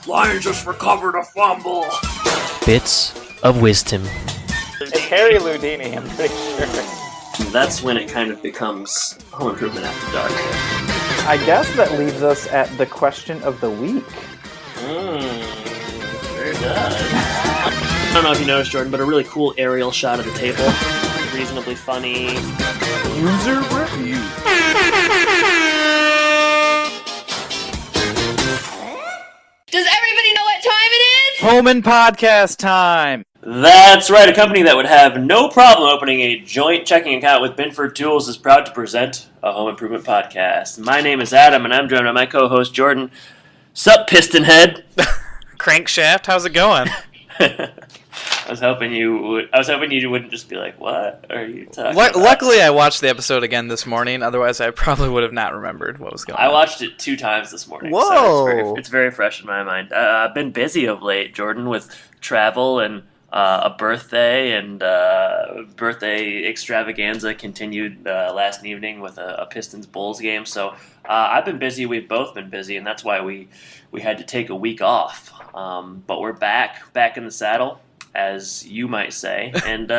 Lions just recovered a fumble. Bits of wisdom. It's Harry Houdini, I'm pretty sure. That's when it kind of becomes Home Improvement After Dark. I guess that leaves us at the question of the week. Very good. I don't know if you noticed, Jordan, but a really cool aerial shot of the table. Reasonably funny. User review. Does everybody know what time it is? Home and podcast time. That's right. A company that would have no problem opening a joint checking account with Binford Tools is proud to present a home improvement podcast. My name is Adam, and I'm joined by my co-host Jordan. Sup, Piston Head? Crankshaft, how's it going? I was hoping you wouldn't just be like, "What are you talking about?" Luckily, I watched the episode again this morning. Otherwise, I probably would have not remembered what was going on. I watched it 2 times this morning. Whoa! So it's very fresh in my mind. I've been busy of late, Jordan, with travel and a birthday, and birthday extravaganza continued last evening with a Pistons Bulls game. So I've been busy. We've both been busy, and that's why we had to take a week off. But we're back in the saddle, as you might say. And,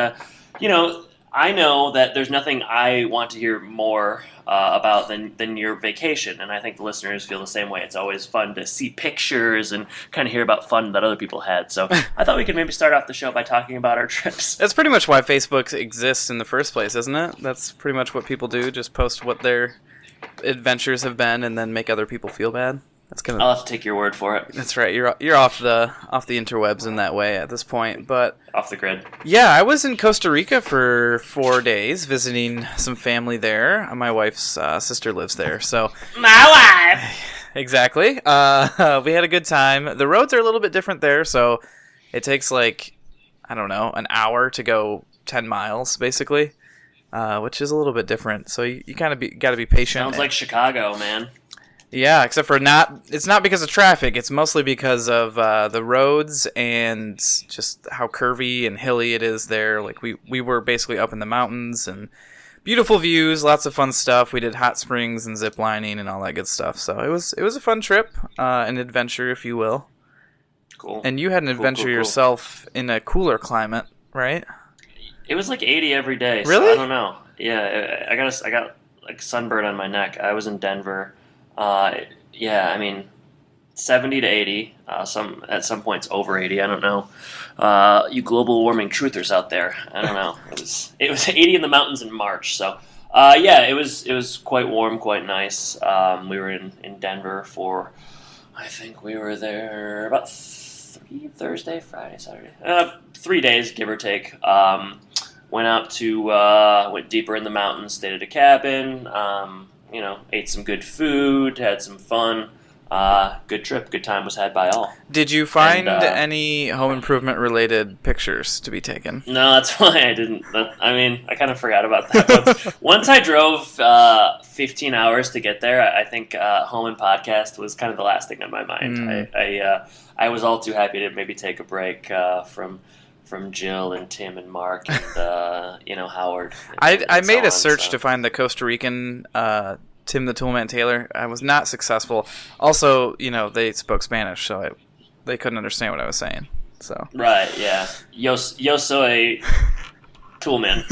I know that there's nothing I want to hear more about than your vacation. And I think the listeners feel the same way. It's always fun to see pictures and kind of hear about fun that other people had. So I thought we could maybe start off the show by talking about our trips. That's pretty much why Facebook exists in the first place, isn't it? That's pretty much what people do, just post what their adventures have been and then make other people feel bad. I'll have to take your word for it. That's right. You're off the interwebs in that way at this point, but off the grid. Yeah, I was in Costa Rica for 4 days visiting some family there. My wife's sister lives there, so my wife. Exactly. We had a good time. The roads are a little bit different there, so it takes an hour to go 10 miles basically, which is a little bit different. So you kind of got to be patient. Sounds like Chicago, man. Yeah, except for it's not because of traffic. It's mostly because of the roads and just how curvy and hilly it is there. Like we were basically up in the mountains and beautiful views, lots of fun stuff. We did hot springs and zip lining and all that good stuff. So it was a fun trip, an adventure, if you will. Cool. And you had an adventure yourself in a cooler climate, right? It was like 80 every day. Really? So I don't know. Yeah, I got like sunburn on my neck. I was in Denver. 70 to 80. At some points over 80. I don't know. You global warming truthers out there. I don't know. It was 80 in the mountains in March. So it was quite warm, quite nice. We were in Denver for, I think we were there about 3 days, give or take. Went deeper in the mountains, stayed at a cabin. Ate some good food, had some fun. Good trip, good time was had by all. Did you find any home improvement related pictures to be taken? No, that's why I didn't. I kind of forgot about that. Once I drove 15 hours to get there, I think home and podcast was kind of the last thing on my mind. I was all too happy to maybe take a break from Jill and Tim and Mark and Howard. I made a search to find the Costa Rican Tim the Toolman Taylor. I was not successful. Also, they spoke Spanish, so they couldn't understand what I was saying. So right, yeah. Yo soy Toolman.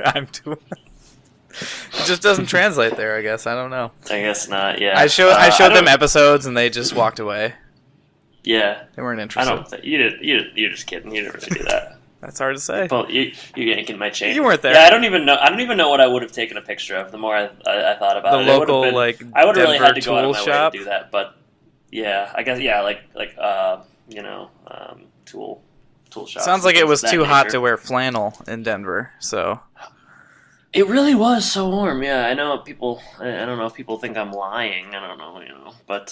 I'm Toolman. It just doesn't translate there, I guess. I don't know. I guess not. Yeah. I showed them episodes and they just walked away. Yeah, they weren't interested. You're just kidding. You didn't really do that. That's hard to say. You're yanking my chain. You weren't there. Yeah, I don't even know what I would have taken a picture of. The more I thought about it, the local I would have really had to go out of my shop. way to do that. But yeah, I guess tool shop. Sounds like it was too hot to wear flannel in Denver. So it really was so warm. Yeah, I know people. I don't know if people think I'm lying. I don't know. But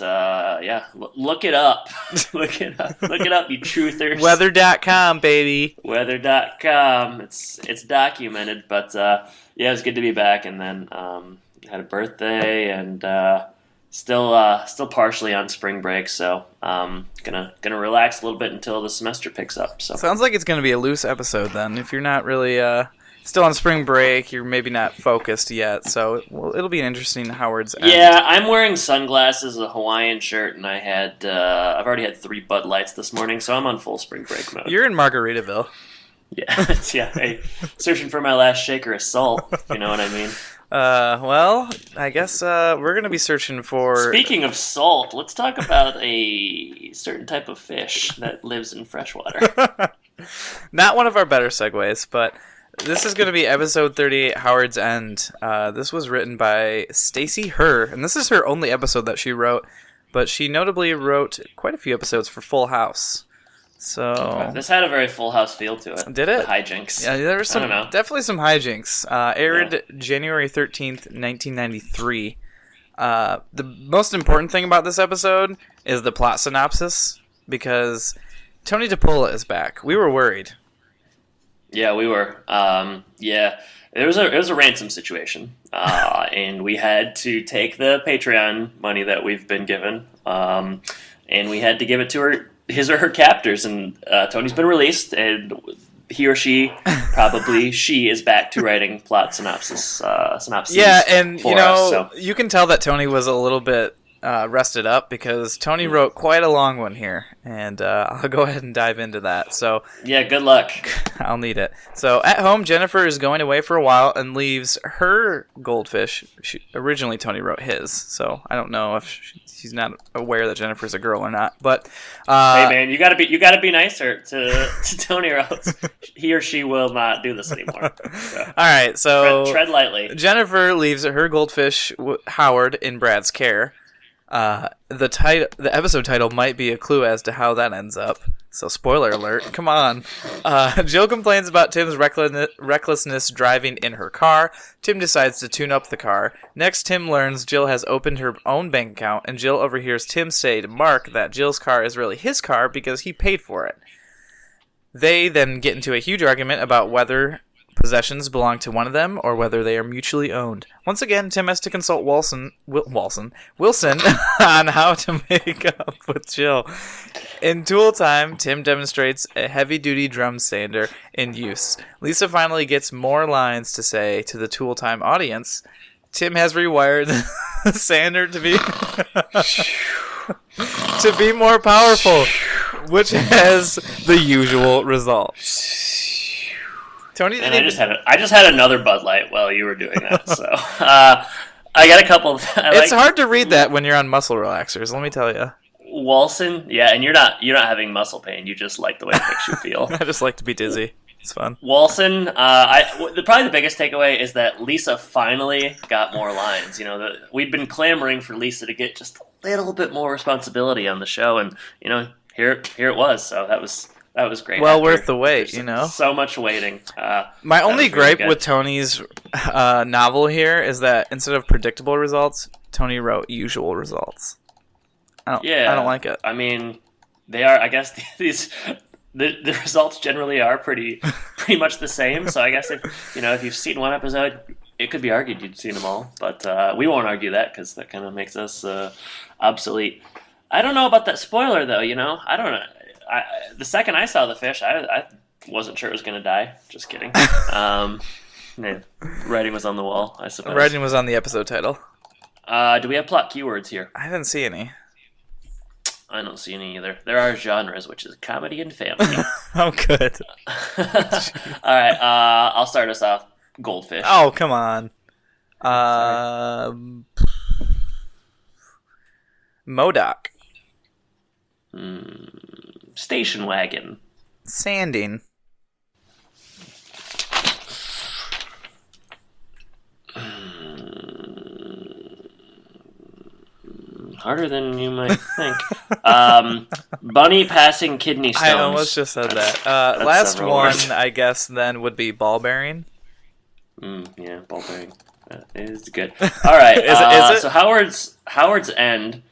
look it up. Look it up, you truthers. Weather.com, baby. Weather.com. It's documented. But it was good to be back. And then had a birthday and still partially on spring break. So gonna relax a little bit until the semester picks up. So sounds like it's gonna be a loose episode then. If you're not really still on spring break. You're maybe not focused yet, so it'll be an interesting Howard's End. Yeah, I'm wearing sunglasses, a Hawaiian shirt, and I've already had 3 Bud Lights this morning, so I'm on full spring break mode. You're in Margaritaville. Yeah, hey, searching for my last shaker of salt, if you know what I mean. Well, I guess we're going to be searching for... Speaking of salt, let's talk about a certain type of fish that lives in freshwater. Not one of our better segues, but this is going to be episode 38, Howard's End. This was written by Stacey Herr, and this is her only episode that she wrote, but she notably wrote quite a few episodes for Full House. So this had a very Full House feel to it. Did it? The hijinks. Yeah, there was some, I don't know. definitely some hijinks. Aired January 13th, 1993. The most important thing about this episode is the plot synopsis, because Tony DePola is back. We were worried. Yeah, we were. It was a ransom situation, and we had to take the Patreon money that we've been given, and we had to give it to his or her captors. And Tony's been released, and he or she, probably she, is back to writing plot synopses. Yeah, and for us, so. You can tell that Tony was a little bit rested up, because Tony wrote quite a long one here, and I'll go ahead and dive into that. So yeah, good luck. I'll need it. So at home, Jennifer is going away for a while and leaves her goldfish. Originally, Tony wrote his, so I don't know if she's not aware that Jennifer's a girl or not. But hey, man, you gotta be nicer to Tony, or else he or she will not do this anymore. So. All right, so tread lightly. Jennifer leaves her goldfish Howard in Brad's care. The episode title might be a clue as to how that ends up. So spoiler alert, come on. Jill complains about Tim's recklessness driving in her car. Tim decides to tune up the car. Next, Tim learns Jill has opened her own bank account, and Jill overhears Tim say to Mark that Jill's car is really his car because he paid for it. They then get into a huge argument about whether possessions belong to one of them or whether they are mutually owned. Once again, Tim has to consult Wilson on how to make up with Jill. In Tool Time, Tim demonstrates a heavy-duty drum sander in use. Lisa finally gets more lines to say to the Tool Time audience. Tim has rewired the sander to be more powerful, which has the usual result. Tony, and I just had another Bud Light while you were doing that. So I got a couple. It's hard to read that when you're on muscle relaxers. Let me tell you. Walson, yeah, and you're not having muscle pain. You just like the way it makes you feel. I just like to be dizzy. It's fun. Walson, probably the biggest takeaway is that Lisa finally got more lines. You know, we'd been clamoring for Lisa to get just a little bit more responsibility on the show, and here it was. So that was great. Well, worth the wait, So much waiting. My only gripe with Tony's novel here is that instead of predictable results, Tony wrote usual results. I don't like it. I mean, they are. I guess the results generally are pretty much the same. So I guess if you've seen one episode, it could be argued you'd seen them all. But we won't argue that because that kind of makes us obsolete. I don't know about that spoiler though. I don't know. The second I saw the fish, I wasn't sure it was going to die. Just kidding. Writing was on the wall, I suppose. Writing was on the episode title. Do we have plot keywords here? I didn't see any. I don't see any either. There are genres, which is comedy and family. Oh, good. All right, I'll start us off. Goldfish. Oh, come on. Modoc. Station wagon. Sanding. Harder than you might think. Bunny passing kidney stones. I almost just said that. Last one, words. I guess, then would be ball bearing. Yeah, ball bearing. That is good. All right. Is it? So Howard's End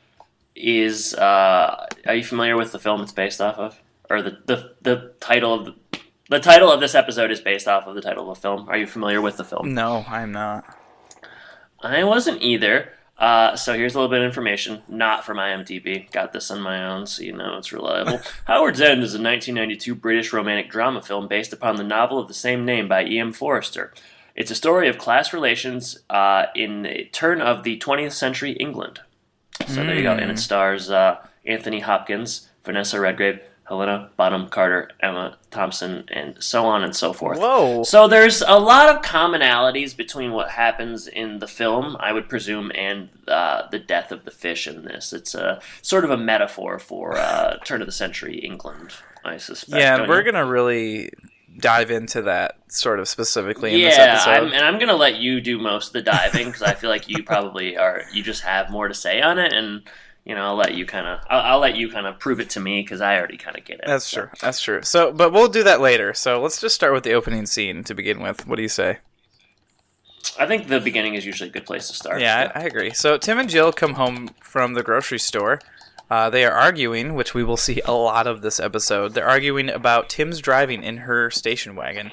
is. Are you familiar with the film it's based off of, or the title of the title of this episode is based off of the title of the film? Are you familiar with the film? No, I'm not. I wasn't either. So here's a little bit of information, not from IMDb. Got this on my own, so you know it's reliable. Howard's End is a 1992 British romantic drama film based upon the novel of the same name by E.M. Forster. It's a story of class relations in the turn of the 20th century England. So there you go. And it stars Anthony Hopkins, Vanessa Redgrave, Helena Bonham Carter, Emma Thompson, and so on and so forth. Whoa. So there's a lot of commonalities between what happens in the film, I would presume, and the death of the fish in this. It's sort of a metaphor for turn of the century England, I suspect. Yeah, we're going to really dive into that sort of specifically in this episode. I'm going to let you do most of the diving because I feel like you probably you just have more to say on it, and I'll let you kind of prove it to me because I already kind of get it. That's true. That's true. So, but we'll do that later. So let's just start with the opening scene to begin with. What do you say? I think the beginning is usually a good place to start. Yeah, I agree. So Tim and Jill come home from the grocery store. They are arguing, which we will see a lot of this episode. They're arguing about Tim's driving in her station wagon.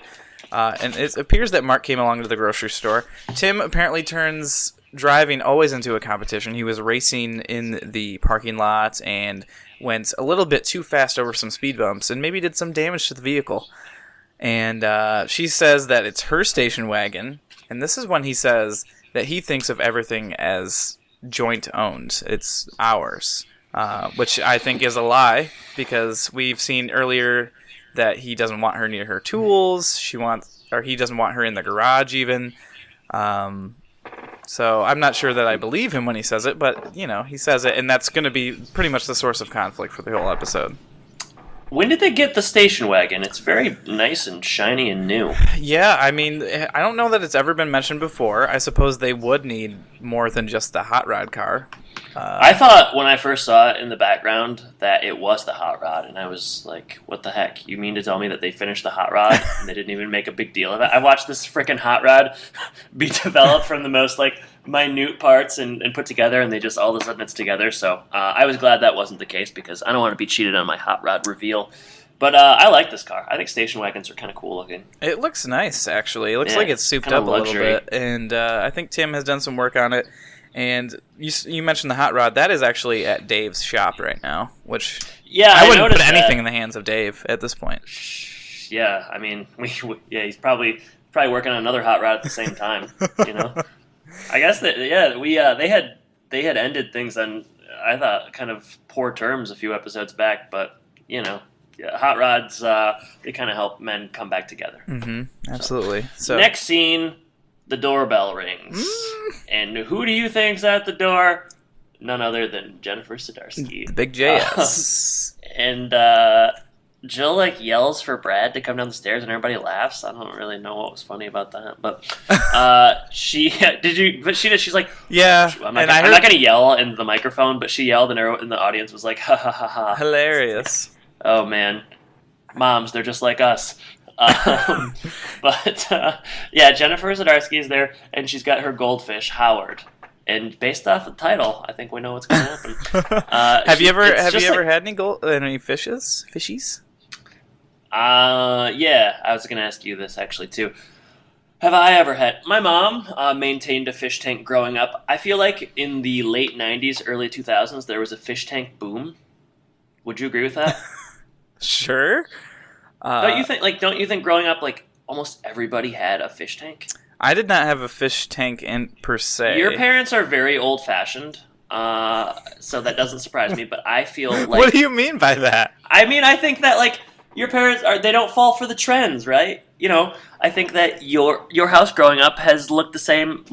And it appears that Mark came along to the grocery store. Tim apparently turns driving always into a competition. He was racing in the parking lot and went a little bit too fast over some speed bumps and maybe did some damage to the vehicle. And she says that it's her station wagon. And this is when he says that he thinks of everything as joint owned. It's ours. Which I think is a lie, because we've seen earlier that he doesn't want her near her tools. He doesn't want her in the garage even. So I'm not sure that I believe him when he says it, but he says it, and that's going to be pretty much the source of conflict for the whole episode. When did they get the station wagon? It's very nice and shiny and new. Yeah, I mean, I don't know that it's ever been mentioned before. I suppose they would need more than just the hot rod car. I thought when I first saw it in the background that it was the hot rod, and I was like, what the heck? You mean to tell me that they finished the hot rod and they didn't even make a big deal of it? I watched this freaking hot rod be developed from the most minute parts and put together, and they just all of a sudden it's together. So I was glad that wasn't the case, because I don't want to be cheated on my hot rod reveal. But I like this car. I think station wagons are kind of cool looking. It looks nice, actually. It looks like it's souped up a little bit, and I think Tim has done some work on it. And you mentioned the hot rod. That is actually at Dave's shop right now, which I wouldn't put anything in the hands of Dave at this point. Yeah, I mean, he's probably working on another hot rod at the same time. I guess that they had ended things on, I thought, kind of poor terms a few episodes back, but hot rods they kind of help men come back together. Mm-hmm. Absolutely. So next scene. The doorbell rings. And who do you think's at the door? None other than Jennifer Zdarsky. The big JS. And Jill yells for Brad to come down the stairs, and everybody laughs. I don't really know what was funny about that, but she's like, yeah. I'm not gonna yell in the microphone, but she yelled, and the audience was like, ha ha ha ha. Hilarious. Oh man, moms, they're just like us. Jennifer Zdarsky is there, and she's got her goldfish, Howard. And based off the title, I think we know what's going to happen. Have you ever had any fishies? Yeah, I was going to ask you this actually too. Have I ever had? My mom maintained a fish tank growing up. I feel like in the late 90s, early 2000s, there was a fish tank boom. Would you agree with that? Sure. Don't you think growing up, almost everybody had a fish tank? I did not have a fish tank per se. Your parents are very old-fashioned, so that doesn't surprise me, but I feel like... What do you mean by that? I mean, I think that, your parents, they don't fall for the trends, right? I think that your house growing up has looked the same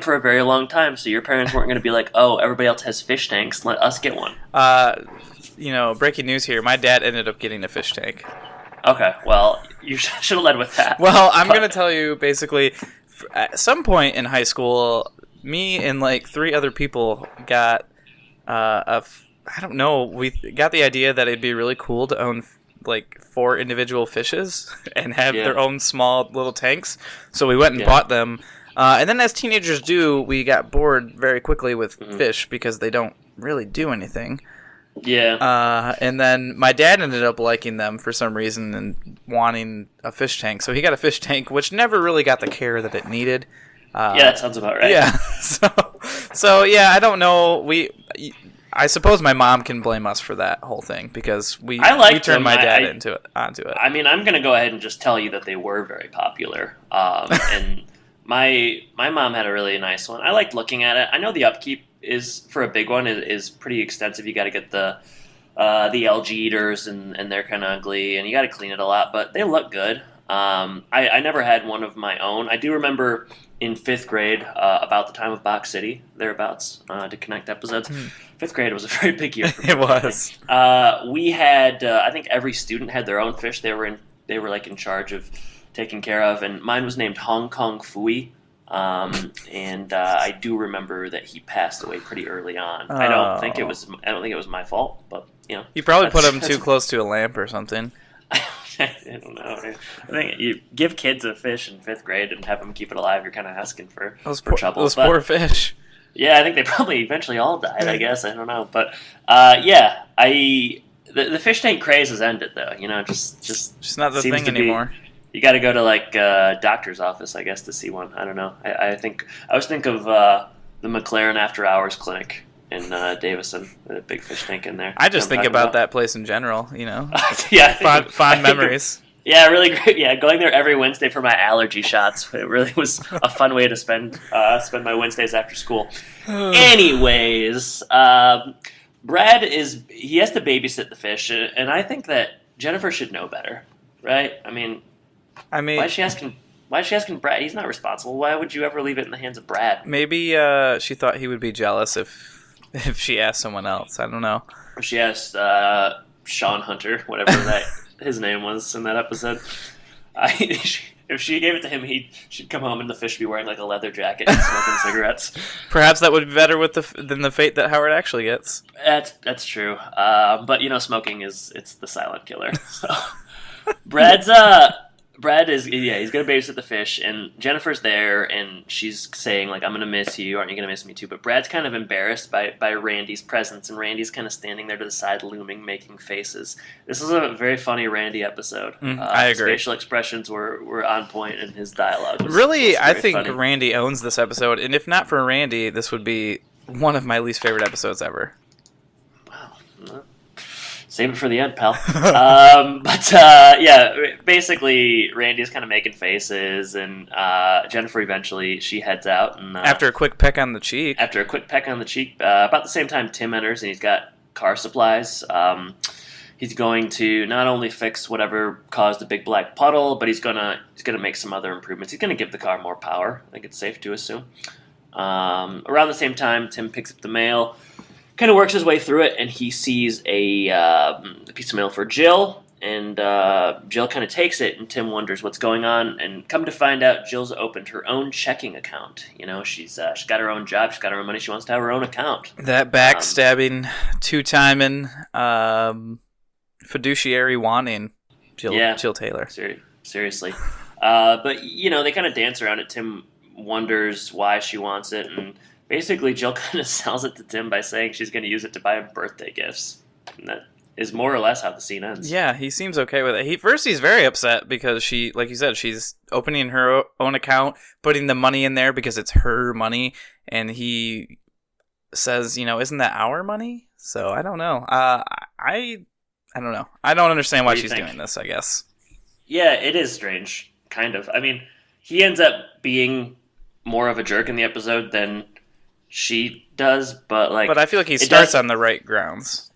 for a very long time, so your parents weren't going to be like, oh, everybody else has fish tanks, let us get one. Breaking news here, my dad ended up getting a fish tank. Okay, well, you should have led with that. Well, I'm going to tell you, basically, at some point in high school, me and, 3 other people got, I don't know, we got the idea that it'd be really cool to own, 4 individual fishes and have their own small little tanks. So we went and bought them. And then as teenagers do, we got bored very quickly with fish because they don't really do anything. Yeah. And then my dad ended up liking them for some reason and wanting a fish tank. So he got a fish tank, which never really got the care that it needed. That sounds about right. Yeah. So yeah, I don't know. I suppose my mom can blame us for that whole thing because we turned my dad onto it. I mean, I'm going to go ahead and just tell you that they were very popular. And my mom had a really nice one. I liked looking at it. I know the upkeep is for a big one is pretty extensive. You got to get the LG eaters and they're kind of ugly, and you got to clean it a lot. But they look good. I never had one of my own. I do remember in 5th grade, about the time of Box City, thereabouts, to connect episodes. 5th grade was a very big year for me. It was. We had, I think every student had their own fish they were like in charge of taking care of, and mine was named Hong Kong Fooey. And I do remember that he passed away pretty early on. I don't think it was my fault, but you know. You probably put him too close to a lamp or something. I don't know. I think you give kids a fish in 5th grade and have them keep it alive, you're kind of asking for trouble. Those poor fish. Yeah, I think they probably eventually all died, I guess. I don't know. But, the fish tank craze has ended, though. You know, just not the thing anymore. You got to go to, like, a doctor's office, I guess, to see one. I don't know. I always think of the McLaren After Hours Clinic in Davison, the big fish tank in there. I just think about that place in general, you know. Yeah, fond memories. Yeah, really great. Yeah, going there every Wednesday for my allergy shots. It really was a fun way to spend my Wednesdays after school. Anyways, Brad he has to babysit the fish, and I think that Jennifer should know better, right? I mean, why is she asking? Why is she asking Brad? He's not responsible. Why would you ever leave it in the hands of Brad? Maybe she thought he would be jealous if she asked someone else. I don't know. If she asked Sean Hunter, whatever his name was in that episode. If she gave it to him, she'd come home and the fish would be wearing like a leather jacket and smoking cigarettes. Perhaps that would be better than the fate that Howard actually gets. That's true. But you know, smoking it's the silent killer. So Brad is he's gonna babysit the fish, and Jennifer's there, and she's saying like, "I'm gonna miss you. Aren't you gonna miss me too?" But Brad's kind of embarrassed by Randy's presence, and Randy's kind of standing there to the side, looming, making faces. This is a very funny Randy episode. I agree. His facial expressions were on point, and his dialogue was really. I think funny. Randy owns this episode, and if not for Randy, this would be one of my least favorite episodes ever. Wow. Save it for the end, pal. Basically, Randy's kind of making faces, and Jennifer eventually she heads out. And after a quick peck on the cheek. About the same time, Tim enters, and he's got car supplies. He's going to not only fix whatever caused the big black puddle, but he's gonna make some other improvements. He's gonna give the car more power. I think it's safe to assume. Around the same time, Tim picks up the mail. Kind of works his way through it, and he sees a piece of mail for Jill, and Jill kind of takes it, and Tim wonders what's going on, and come to find out, Jill's opened her own checking account. You know, she's got her own job, she's got her own money, she wants to have her own account. That backstabbing, two-timing, fiduciary wanting Jill Taylor. Seriously. But, you know, they kind of dance around it. Tim wonders why she wants it, and basically, Jill kind of sells it to Tim by saying she's going to use it to buy him birthday gifts. And that is more or less how the scene ends. Yeah, he seems okay with it. He's very upset because she, like you said, she's opening her own account, putting the money in there because it's her money. And he says, you know, isn't that our money? So I don't know. I don't know. I don't understand why she's doing this, I guess. Yeah, it is strange, kind of. I mean, he ends up being more of a jerk in the episode than she does, but I feel like he starts on the right grounds.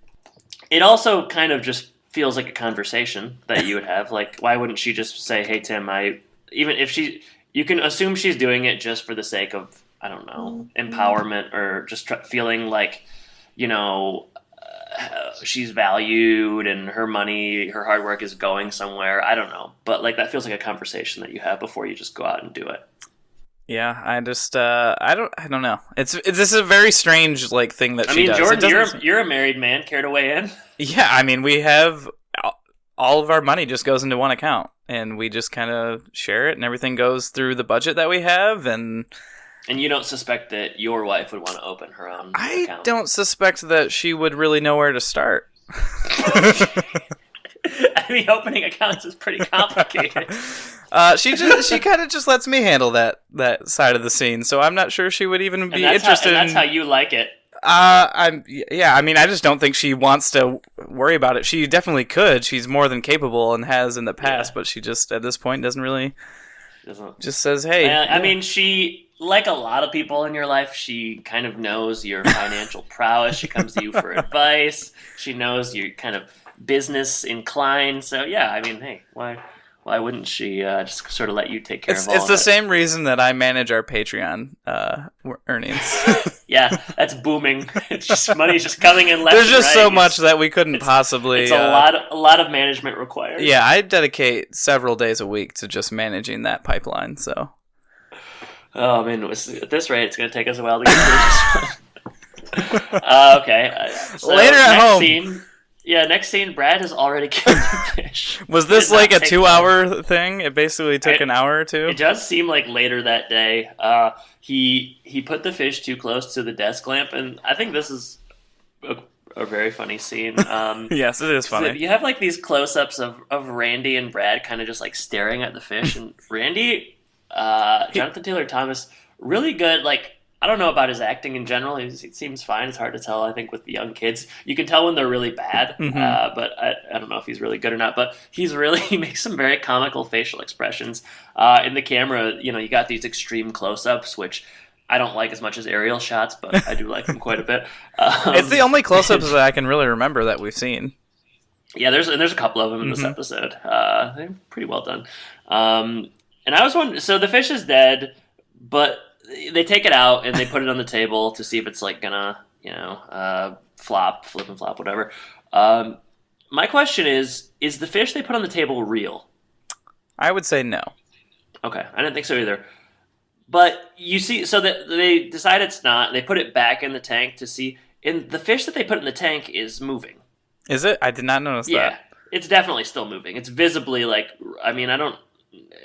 It also kind of just feels like a conversation that you would have. Like, why wouldn't she just say, "Hey Tim, you can assume she's doing it just for the sake of, I don't know, empowerment, or just feeling like, you know, she's valued and her money, her hard work is going somewhere. I don't know, but like that feels like a conversation that you have before you just go out and do it. Yeah, I just I don't know. This is a very strange like thing that she does. Jordan, you're a married man. Care to weigh in? Yeah, I mean, we have all of our money just goes into one account, and we just kind of share it, and everything goes through the budget that we have, and you don't suspect that your wife would want to open her own account? I don't suspect that she would really know where to start. Academy opening accounts is pretty complicated. She kind of just lets me handle that side of the scene, so I'm not sure she would even be interested. That's how you like it. I mean, I just don't think she wants to worry about it. She definitely could. She's more than capable and has in the past, but she just at this point just says, "Hey." I mean, she, like a lot of people in your life, she kind of knows your financial prowess. She comes to you for advice. She knows you're kind of business inclined. So yeah, I mean, hey, why wouldn't she just sort of let you take care of all of it? It's the same reason that I manage our Patreon earnings. Yeah, that's booming. It's just money's just coming in left. There's just and right. so much that we couldn't possibly. It's a lot of management required. Yeah, I dedicate several days a week to just managing that pipeline. So. Oh man, at this rate, it's going to take us a while to get through this one. Okay. So later at home. Next scene, Brad has already killed the fish. Was this like a 2-hour thing? It basically took an hour or two? It does seem like later that day. He put the fish too close to the desk lamp, and I think this is a very funny scene. Yes, it is funny. So you have like these close-ups of Randy and Brad kind of just like staring at the fish, and Randy, Jonathan Taylor Thomas, really good, like, I don't know about his acting in general. He seems fine. It's hard to tell, I think, with the young kids. You can tell when they're really bad, but I don't know if he's really good or not. But he makes some very comical facial expressions. In the camera, you got these extreme close-ups, which I don't like as much as aerial shots, but I do like them quite a bit. It's the only close-ups that I can really remember that we've seen. Yeah, there's a couple of them in this episode. They're pretty well done. And I was wondering, so the fish is dead, but they take it out and they put it on the table to see if it's like gonna, flip and flop, whatever. My question is the fish they put on the table real? I would say no. Okay, I didn't think so either. But you see, so that they decide it's not. They put it back in the tank to see, and the fish that they put in the tank is moving. Is it? I did not notice that. Yeah, it's definitely still moving. It's visibly like, I mean, I don't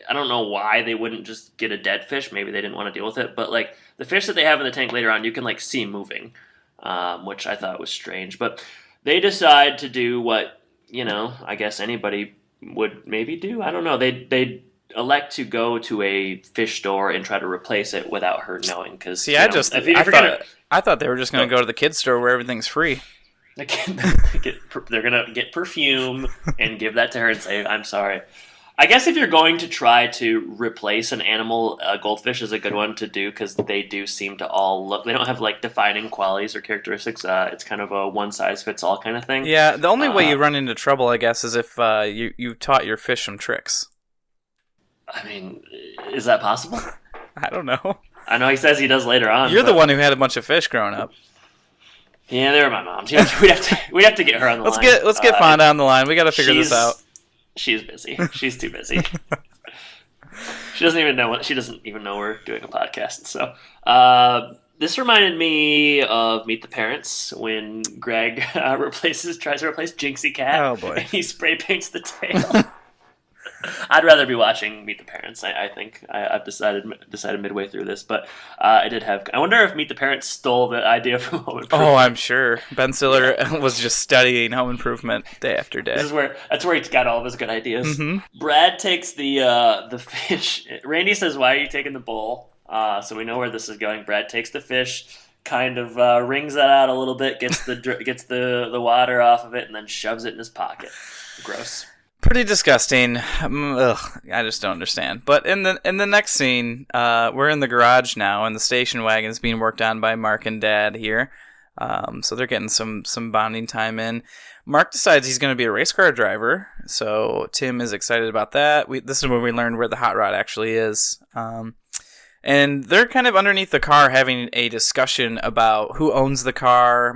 know why they wouldn't just get a dead fish. Maybe they didn't want to deal with it. But like the fish that they have in the tank later on, you can like see moving, which I thought was strange. But they decide to do what, I guess anybody would maybe do. I don't know. They elect to go to a fish store and try to replace it without her knowing. Because I thought they were just going to go to the kids store where everything's free. They're going to get perfume and give that to her and say, "I'm sorry." I guess if you're going to try to replace an animal, goldfish is a good one to do because they do seem to all look. They don't have like defining qualities or characteristics. It's kind of a one-size-fits-all kind of thing. Yeah, the only way you run into trouble, I guess, is if you taught your fish some tricks. I mean, is that possible? I don't know. I know he says he does later on. You're the one who had a bunch of fish growing up. Yeah, they were my mom's. We'd have to get her on the line. Let's get Fonda on the line. We got to figure this out. She's busy. She's too busy. She doesn't even know we're doing a podcast. So this reminded me of Meet the Parents when Greg tries to replace Jinxie Cat. Oh boy! And he spray paints the tail. I'd rather be watching Meet the Parents. I think I've decided midway through this, but I wonder if Meet the Parents stole the idea from Home Improvement. Oh, I'm sure Ben Stiller was just studying Home Improvement day after day. That's where he's got all of his good ideas. Mm-hmm. Brad takes the fish. Randy says, "Why are you taking the bowl?" So we know where this is going. Brad takes the fish, kind of wrings that out a little bit, gets the water off of it, and then shoves it in his pocket. Gross. Pretty disgusting. Ugh, I just don't understand. But in the next scene, we're in the garage now, and the station wagon is being worked on by Mark and Dad here. So they're getting some bonding time in. Mark decides he's going to be a race car driver, so Tim is excited about that. This is where we learned where the hot rod actually is. And they're kind of underneath the car having a discussion about who owns the car.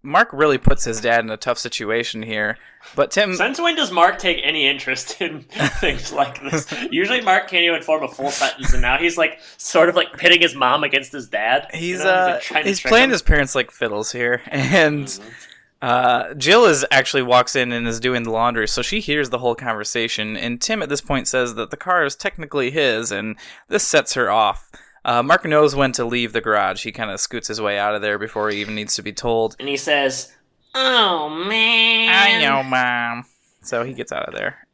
Mark really puts his dad in a tough situation here. But Tim... Since when does Mark take any interest in things like this? Usually Mark can't even form a full sentence, and now he's like sort of like pitting his mom against his dad. He's playing his parents like fiddles here. And Jill actually walks in and is doing the laundry, so she hears the whole conversation. And Tim at this point says that the car is technically his, and this sets her off. Mark knows when to leave the garage. He kind of scoots his way out of there before he even needs to be told. And he says, "Oh, man. I know, Mom." So he gets out of there.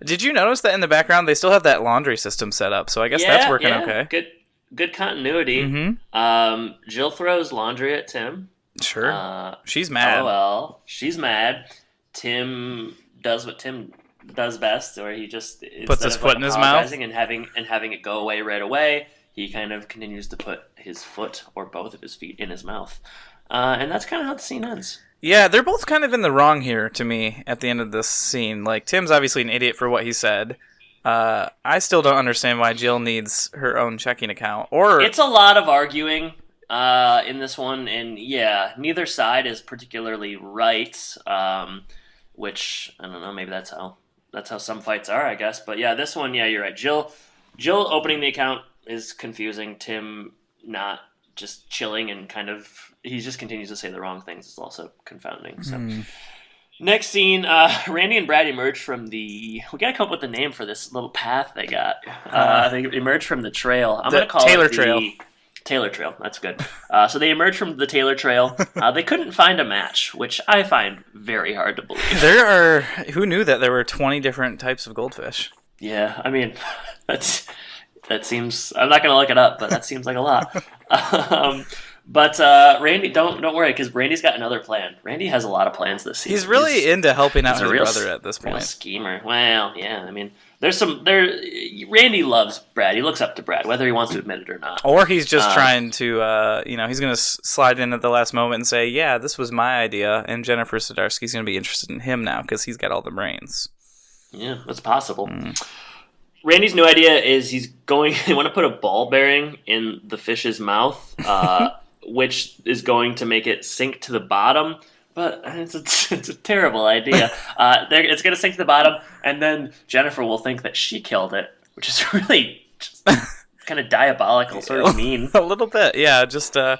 Did you notice that in the background they still have that laundry system set up? So I guess that's working okay. Good continuity. Mm-hmm. Jill throws laundry at Tim. Sure. She's mad. Well, she's mad. Tim does what Tim does best, or he just puts his foot in his mouth and having it go away right away. He kind of continues to put his foot or both of his feet in his mouth, and that's kind of how the scene ends. Yeah, they're both kind of in the wrong here to me at the end of this scene. Like, Tim's obviously an idiot for what he said. I still don't understand why Jill needs her own checking account. Or it's a lot of arguing in this one, and yeah, neither side is particularly right. Which I don't know, maybe that's how some fights are, I guess. But yeah, this one, yeah, you're right. Jill opening the account is confusing. Tim not just chilling and kind of he just continues to say the wrong things is also confounding. So next scene, Randy and Brad emerge from we gotta come up with a name for this little path they got. They emerge from the trail. I'm gonna call Taylor it the Trail. Taylor Trail, that's good. So they emerged from the Taylor Trail. They couldn't find a match, which I find very hard to believe. Who knew that there were 20 different types of goldfish? Yeah, I mean, that seems, I'm not going to look it up, but that seems like a lot. But Randy, don't worry, because Randy's got another plan. Randy has a lot of plans this season. He's really into helping out his real, brother at this point. Real schemer. Well, yeah, I mean, Randy loves Brad. He looks up to Brad, whether he wants to admit it or not. Or he's just trying to, he's going to slide in at the last moment and say, yeah, this was my idea, and Jennifer Zdarsky's going to be interested in him now because he's got all the brains. Yeah, that's possible. Randy's new idea is they want to put a ball bearing in the fish's mouth, which is going to make it sink to the bottom. But it's a terrible idea. It's going to sink to the bottom, and then Jennifer will think that she killed it, which is really just kind of diabolical, sort of mean. A little bit, yeah. Just a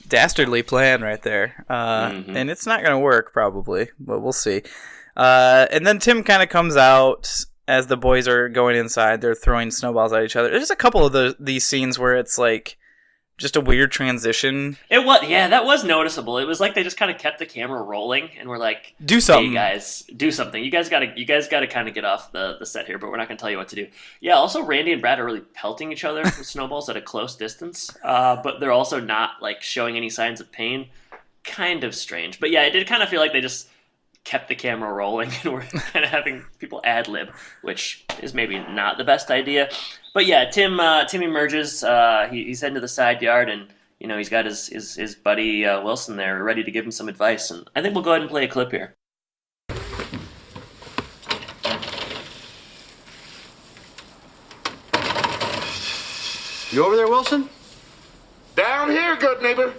dastardly plan right there. And it's not going to work, probably, but we'll see. And then Tim kind of comes out as the boys are going inside. They're throwing snowballs at each other. There's a couple of these scenes where it's like just a weird transition. That was noticeable. It was like they just kind of kept the camera rolling and were like, do something. Hey guys, do something. You guys gotta kind of get off the set here, but we're not gonna tell you what to do. Yeah, also Randy and Brad are really pelting each other with snowballs at a close distance. But they're also not like showing any signs of pain. Kind of strange. But yeah, it did kind of feel like they just kept the camera rolling and were kind of having people ad-lib, which is maybe not the best idea. But yeah, Tim emerges. He's heading to the side yard, and he's got his buddy Wilson there, ready to give him some advice. And I think we'll go ahead and play a clip here. You over there, Wilson? Down here, good neighbor.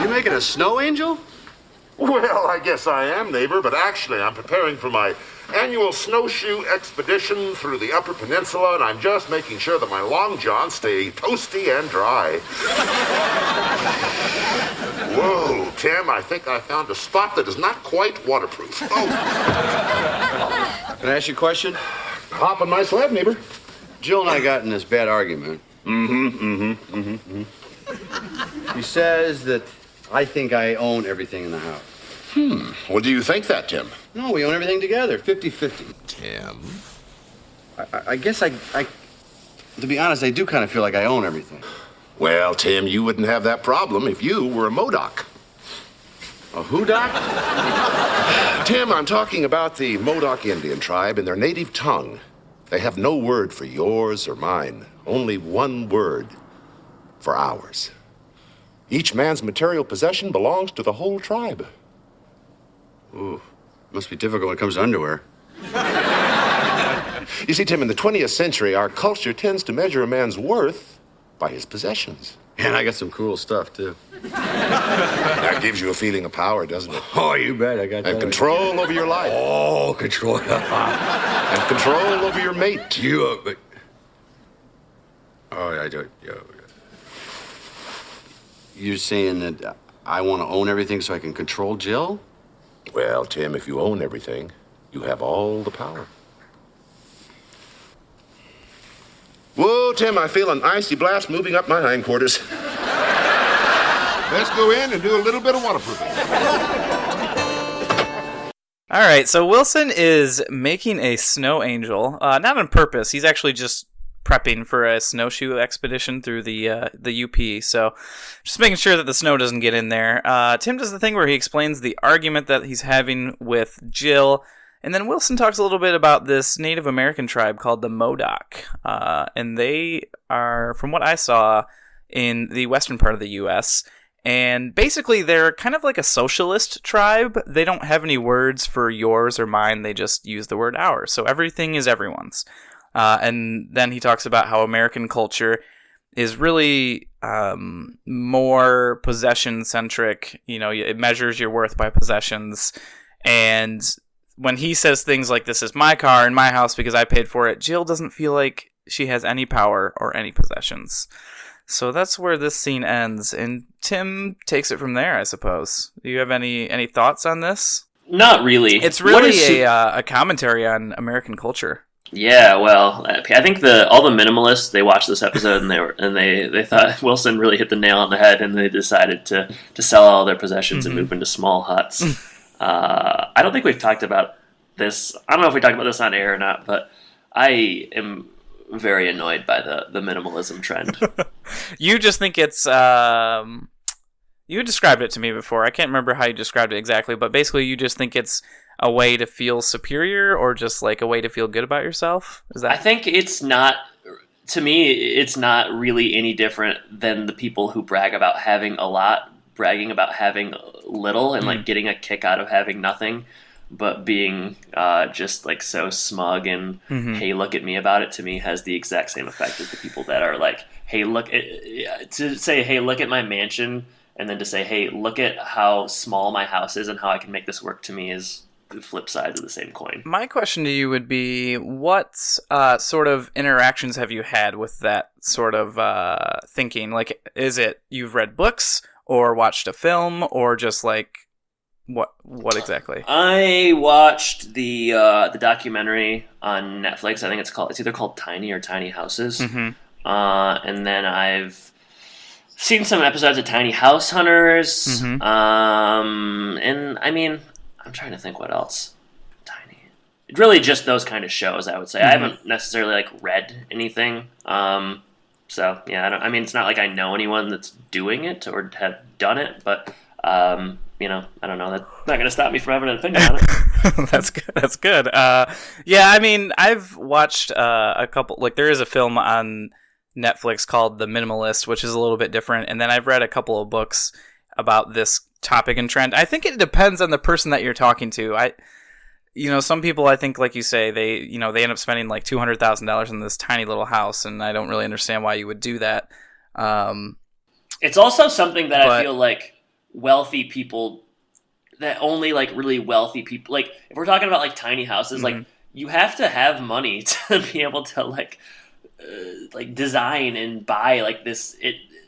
You making a snow angel? Well, I guess I am, neighbor, but actually I'm preparing for my annual snowshoe expedition through the Upper Peninsula, and I'm just making sure that my long johns stay toasty and dry. Whoa, Tim, I think I found a spot that is not quite waterproof. Oh. Can I ask you a question? Hop on my sled, neighbor. Jill and I got in this bad argument. She says that I think I own everything in the house. Well, do you think that, Tim? No, we own everything together, 50-50. Tim? I guess I, to be honest, I do kind of feel like I own everything. Well, Tim, you wouldn't have that problem if you were a Modoc. A who, Doc? Tim, I'm talking about the Modoc Indian tribe and their native tongue. They have no word for yours or mine, only one word for ours. Each man's material possession belongs to the whole tribe. Ooh, must be difficult when it comes to underwear. You see, Tim, in the 20th century, our culture tends to measure a man's worth by his possessions. And I got some cool stuff, too. That gives you a feeling of power, doesn't it? Oh, you bet, I got that. And control over your life. Oh, control. And control over your mate. I do. You're saying that I want to own everything so I can control Jill? Well, Tim, if you own everything, you have all the power. Whoa, Tim, I feel an icy blast moving up my hindquarters. Best go in and do a little bit of waterproofing. All right, so Wilson is making a snow angel, not on purpose. He's actually just prepping for a snowshoe expedition through the UP. So just making sure that the snow doesn't get in there. Tim does the thing where he explains the argument that he's having with Jill. And then Wilson talks a little bit about this Native American tribe called the Modoc. And they are, from what I saw, in the western part of the U.S., and basically, they're kind of like a socialist tribe. They don't have any words for yours or mine. They just use the word ours. So everything is everyone's. And then he talks about how American culture is really more possession-centric. You know, it measures your worth by possessions. And when he says things like, this is my car and my house because I paid for it, Jill doesn't feel like she has any power or any possessions. So that's where this scene ends, and Tim takes it from there, I suppose. Do you have any thoughts on this? Not really. It's really a commentary on American culture. Yeah, well, I think all the minimalists, they watched this episode and they thought Wilson really hit the nail on the head, and they decided to sell all their possessions and move into small huts. I don't think we've talked about this. I don't know if we talked about this on air or not, but I am very annoyed by the minimalism trend. You just think it's you described it to me before. I can't remember how you described it exactly, but basically you just think it's a way to feel superior or just like a way to feel good about yourself. Is that? I think it's not, to me, it's not really any different than the people who brag about having a lot, bragging about having little, and like getting a kick out of having nothing. But being just like so smug and hey, look at me about it, to me has the exact same effect as the people that are like, hey, look at, to say, hey, look at my mansion, and then to say, hey, look at how small my house is and how I can make this work, to me is the flip sides of the same coin. My question to you would be, what sort of interactions have you had with that sort of thinking? Like, is it you've read books or watched a film or just like, What exactly? I watched the documentary on Netflix. I think it's either called Tiny or Tiny Houses. And then I've seen some episodes of Tiny House Hunters. And I mean, I'm trying to think what else. Tiny. Really just those kind of shows, I would say. I haven't necessarily like read anything. So yeah, I mean, it's not like I know anyone that's doing it or have done it, but you know, I don't know. That's not going to stop me from having an opinion on it. That's good. That's good. Yeah, I mean, I've watched a couple. Like, there is a film on Netflix called The Minimalist, which is a little bit different. And then I've read a couple of books about this topic and trend. I think it depends on the person that you're talking to. Some people, I think, like you say, they end up spending like $200,000 in this tiny little house, and I don't really understand why you would do that. It's also something that I feel like wealthy people, that only like really wealthy people, like if we're talking about like tiny houses, like you have to have money to be able to like design and buy like this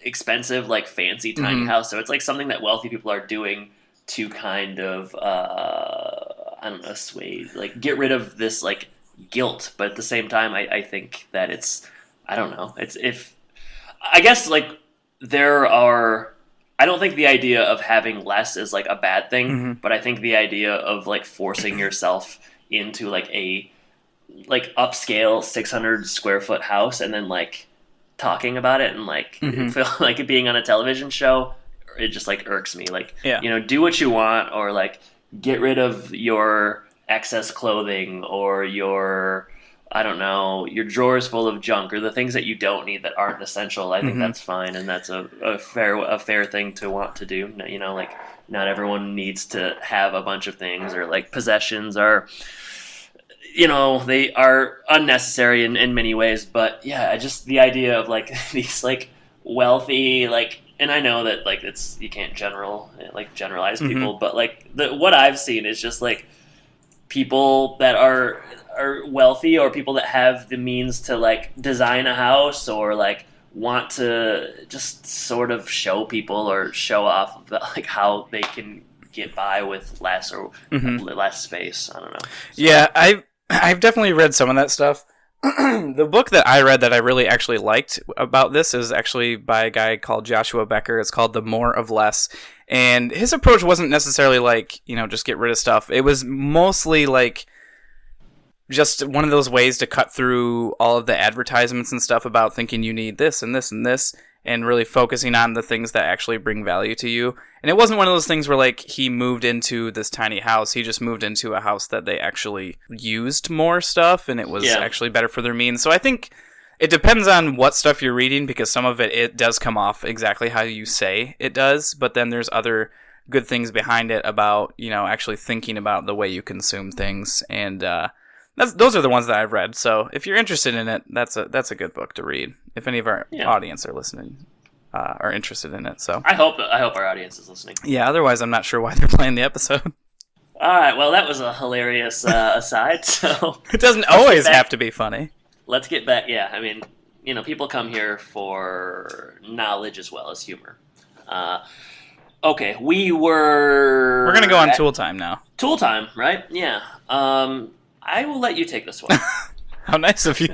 expensive like fancy tiny house. So it's like something that wealthy people are doing to kind of I don't know, assuage, like get rid of this like guilt. But at the same time, I think that it's, I don't know, it's, if I guess like there are, I don't think the idea of having less is like a bad thing, but I think the idea of like forcing yourself into like a like upscale 600 square foot house and then like talking about it and like feel like it being on a television show, it just like irks me. Like, do what you want, or like get rid of your excess clothing or your, I don't know, your drawers full of junk or the things that you don't need that aren't essential. I think that's fine, and that's a fair thing to want to do. Like not everyone needs to have a bunch of things, or like possessions are, they are unnecessary in many ways. But yeah, just the idea of like these like wealthy, like, and I know that like you can't generalize people, but like what I've seen is just like people that are wealthy, or people that have the means to like design a house, or like want to just sort of show people or show off about like how they can get by with less or less space. I don't know. Yeah, I've definitely read some of that stuff. The book that I read that I really actually liked about this is actually by a guy called Joshua Becker. It's called The More of Less. And his approach wasn't necessarily like, just get rid of stuff. It was mostly like just one of those ways to cut through all of the advertisements and stuff about thinking you need this and this and this, and really focusing on the things that actually bring value to you. And it wasn't one of those things where like he moved into this tiny house. He just moved into a house that they actually used more stuff, and it was actually better for their means. So I think it depends on what stuff you're reading, because some of it does come off exactly how you say it does, but then there's other good things behind it about, actually thinking about the way you consume things. And those are the ones that I've read. So if you're interested in it, that's a good book to read. If any of our audience are listening, are interested in it. So I hope our audience is listening. Yeah. Otherwise, I'm not sure why they're playing the episode. All right. Well, that was a hilarious aside. So it doesn't always have to be funny. Let's get back. Yeah. I mean, people come here for knowledge as well as humor. Okay. We're gonna go on Tool Time now. Tool Time, right? Yeah. I will let you take this one. How nice of you.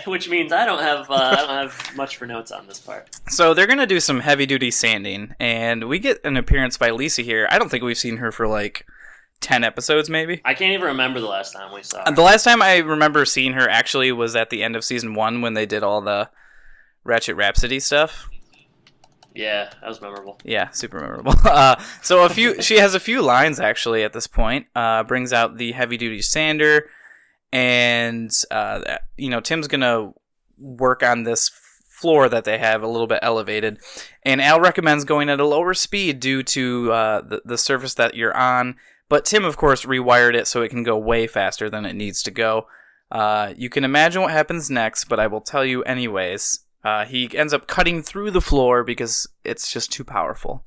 Which means I don't have much for notes on this part. So they're gonna do some heavy duty sanding, and we get an appearance by Lisa here. I don't think we've seen her for like 10 episodes, maybe. I can't even remember the last time we saw her. The last time I remember seeing her actually was at the end of season 1 when they did all the Ratchet Rhapsody stuff. Yeah, that was memorable. Yeah, super memorable. So she has a few lines actually at this point. Brings out the heavy duty sander, and Tim's gonna work on this floor that they have a little bit elevated, and Al recommends going at a lower speed due to the surface that you're on. But Tim, of course, rewired it so it can go way faster than it needs to go. You can imagine what happens next, but I will tell you anyways. He ends up cutting through the floor because it's just too powerful.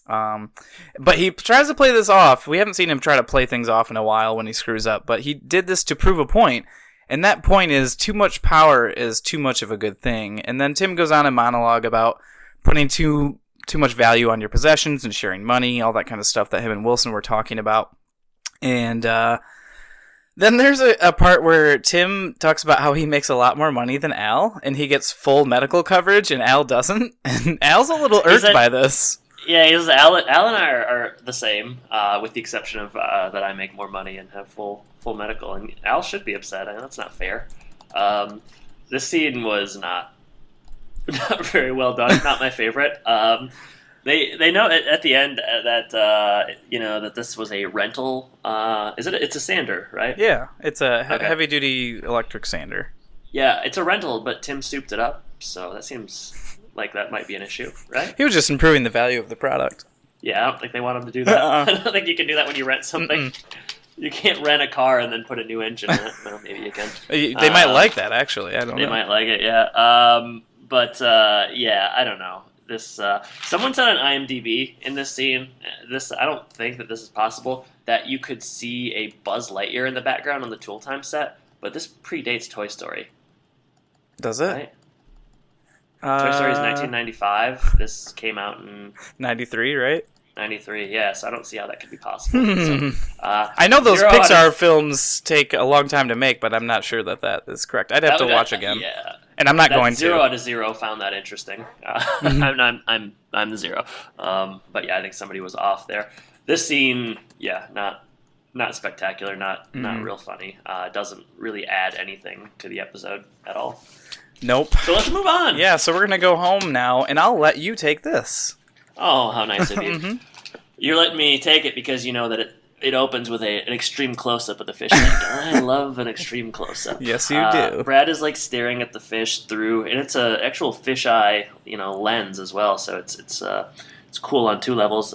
But he tries to play this off. We haven't seen him try to play things off in a while when he screws up, but he did this to prove a point, and that point is too much power is too much of a good thing. And then Tim goes on a monologue about putting too much value on your possessions and sharing money, all that kind of stuff that him and Wilson were talking about. And then there's a part where Tim talks about how he makes a lot more money than Al, and he gets full medical coverage, and Al doesn't. And Al's a little irked by this. Yeah, Al and I are the same, with the exception of that I make more money and have full medical, and Al should be upset. I know that's not fair. This scene was not very well done. Not my favorite. They know at the end that that this was a rental. It's a sander, right? Yeah, it's a heavy duty electric sander. Yeah, it's a rental, but Tim souped it up, so that seems like that might be an issue, right? He was just improving the value of the product. Yeah, I don't think they want him to do that. I don't think you can do that when you rent something. You can't rent a car and then put a new engine in it. Well, maybe you can. They might like that, actually. I don't know. They might like it, yeah. But I don't know. This someone said on IMDb in this scene. I don't think that this is possible, that you could see a Buzz Lightyear in the background on the Tool Time set, but this predates Toy Story. Does it? Right? Toy Story is 1995. This came out in 93, right? 93. Yeah, so I don't see how that could be possible. So, I know those Pixar films take a long time to make, but I'm not sure that is correct. I'd have to watch again. Yeah. And I'm not going to. 0 out of 0 found that interesting. I'm the 0. But yeah, I think somebody was off there. This scene, yeah, not spectacular, not real funny. Doesn't really add anything to the episode at all. Nope. So let's move on. Yeah, so we're gonna go home now, and I'll let you take this. Oh, how nice of you! You're letting me take it because you know that it opens with an extreme close-up of the fish. I love an extreme close-up. Yes, you do. Brad is like staring at the fish through, and it's a actual fisheye, lens as well. So it's cool on 2 levels.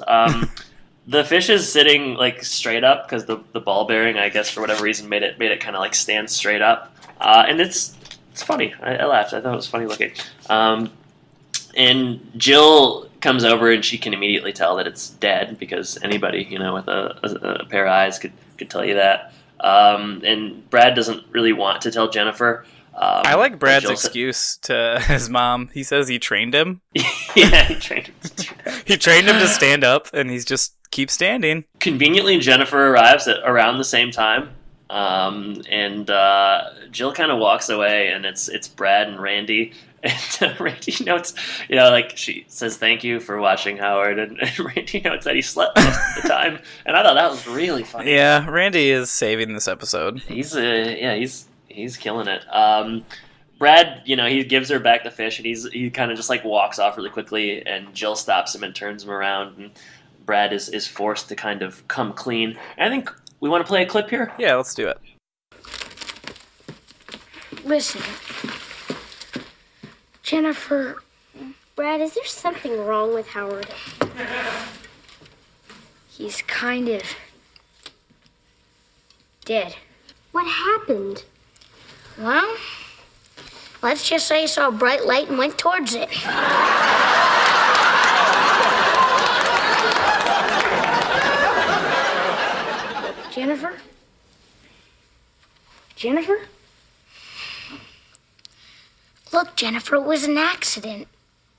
The fish is sitting like straight up because the ball bearing, I guess, for whatever reason, made it kind of like stand straight up, and it's funny. I laughed. I thought it was funny looking. And Jill comes over and she can immediately tell that it's dead because anybody, with a pair of eyes could tell you that. And Brad doesn't really want to tell Jennifer. I like Brad's excuse to his mom. He says he trained him. Yeah, he trained him to do that. He trained him to stand up, and he's just keep standing. Conveniently, Jennifer arrives at around the same time. And Jill kind of walks away, and it's Brad and Randy. And Randy notes, like she says, "Thank you for watching, Howard." And Randy notes that he slept most of the time, and I thought that was really funny. Yeah, Randy is saving this episode. He's killing it. Brad, he gives her back the fish, and he kind of just like walks off really quickly, and Jill stops him and turns him around, and Brad is forced to kind of come clean. And I think we want to play a clip here. Yeah, let's do it. Listen, Jennifer, Brad, is there something wrong with Howard? He's kind of dead. What happened? Well, let's just say he saw a bright light and went towards it. Jennifer? Jennifer? Look, Jennifer, it was an accident.